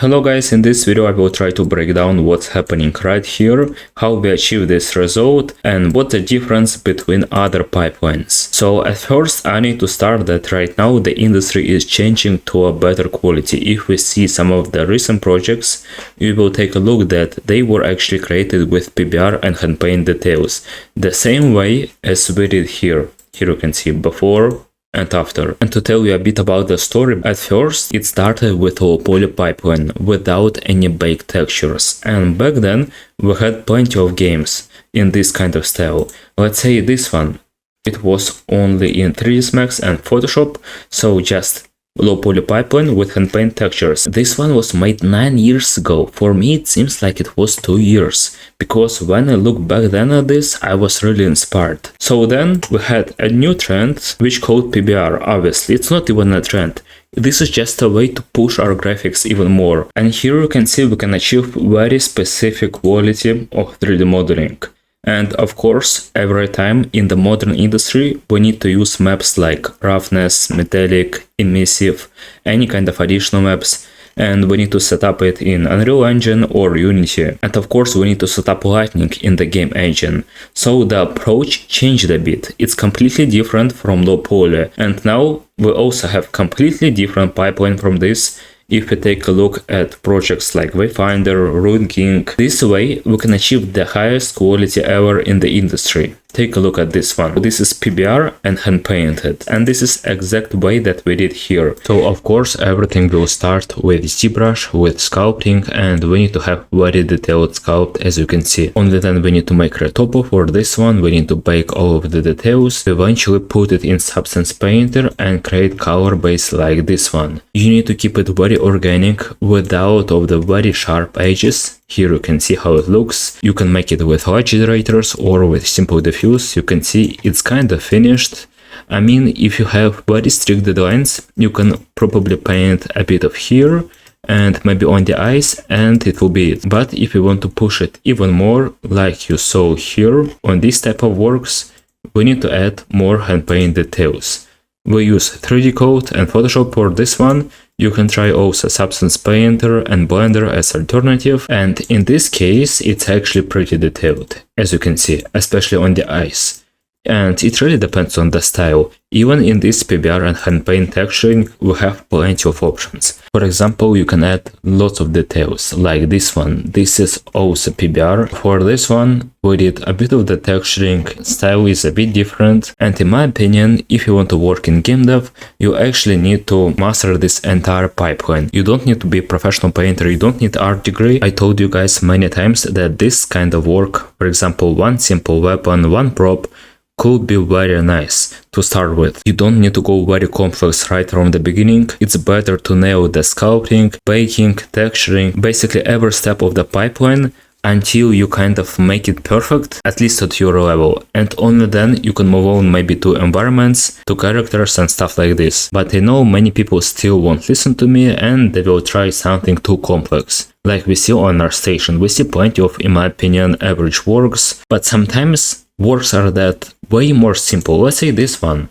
Hello guys, in this video I will try to break down what's happening right here, how we achieve this result, and what's the difference between other pipelines. So at first I need to start that right now the industry is changing to a better quality. If we see some of the recent projects, we will take a look that they were actually created with PBR and hand paint details, the same way as we did here. Here you can see before and after. And to tell you a bit about the story, at first it started with a poly pipeline without any baked textures, and back then we had plenty of games in this kind of style. Let's say this one, it was only in 3ds Max and Photoshop, so just low poly pipeline with hand paint textures. This one was made 9 years ago. For me it seems like it was 2 years, because when I look back then at this, I was really inspired. So then we had a new trend which called PBR. Obviously it's not even a trend, this is just a way to push our graphics even more. And here you can see we can achieve very specific quality of 3D modeling. And of course, every time in the modern industry, we need to use maps like roughness, metallic, emissive, any kind of additional maps. And we need to set up it in Unreal Engine or Unity. And of course, we need to set up lighting in the game engine. So the approach changed a bit. It's completely different from low poly. And now we also have completely different pipeline from this. If we take a look at projects like Wayfinder, Ruin King, this way we can achieve the highest quality ever in the industry. Take a look at this one. This is PBR and hand painted, and this is exact way that we did here. So of course everything will start with ZBrush, with sculpting, and we need to have very detailed sculpt, as you can see. Only then we need to make retopo. For this one we need to bake all of the details, eventually put it in Substance Painter and create color base like this one. You need to keep it very organic without of the very sharp edges. Here you can see how it looks. You can make it with light generators or with simple diffuse. You can see it's kind of finished. I mean, if you have very strict deadlines, you can probably paint a bit of here and maybe on the eyes, and it will be it. But if you want to push it even more, like you saw here on this type of works, we need to add more hand paint details. We use 3D Code and Photoshop for this one. You can try also Substance Painter and Blender as alternative, and in this case it's actually pretty detailed, as you can see, especially on the eyes. And it really depends on the style. Even in this PBR and hand paint texturing we have plenty of options. For example, you can add lots of details, like this one. This is also PBR. For this one we did a bit of the texturing, style is a bit different, and in my opinion, if you want to work in game dev, you actually need to master this entire pipeline. You don't need to be a professional painter, you don't need art degree. I told you guys many times that this kind of work, for example, one simple weapon, one prop, could be very nice to start with. You don't need to go very complex right from the beginning. It's better to nail the sculpting, baking, texturing, basically every step of the pipeline until you kind of make it perfect, at least at your level. And only then you can move on maybe to environments, to characters and stuff like this. But I know many people still won't listen to me and they will try something too complex. Like we see on our station, we see plenty of, in my opinion, average works, but sometimes works are that way more simple. Let's say this one.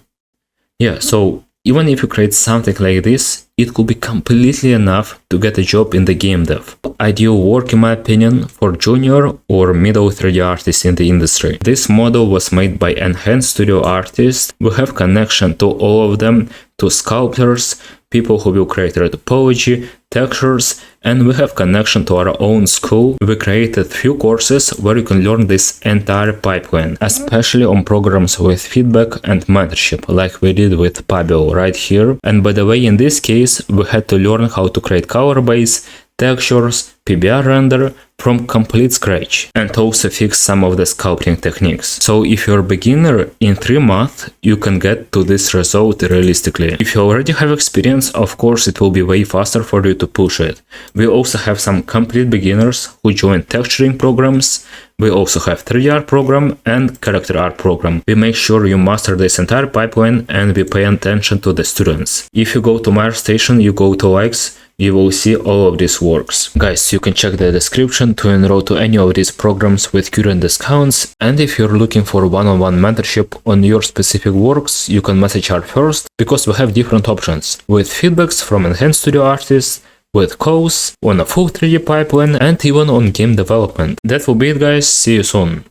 Yeah, so even if you create something like this, it could be completely enough to get a job in the game dev. Ideal work, in my opinion, for junior or middle 3D artists in the industry. This model was made by N-hance Studio artists. We have connection to all of them, to sculptors, people who will create topology, textures, and we have connection to our own school. We created few courses where you can learn this entire pipeline, especially on programs with feedback and mentorship, like we did with Pavel right here. And by the way, in this case, we had to learn how to create color base, textures, PBR render from complete scratch, and also fix some of the sculpting techniques. So if you're a beginner, in 3 months you can get to this result realistically. If you already have experience, of course it will be way faster for you to push it. We also have some complete beginners who join texturing programs. We also have 3D art program and character art program. We make sure you master this entire pipeline and we pay attention to the students. If you go to my station, you go to likes, you will see all of these works. Guys, you can check the description to enroll to any of these programs with current discounts, and if you're looking for one-on-one mentorship on your specific works, you can message her first, because we have different options, with feedbacks from N-hance Studio artists, with course, on a full 3D pipeline, and even on game development. That will be it, guys. See you soon.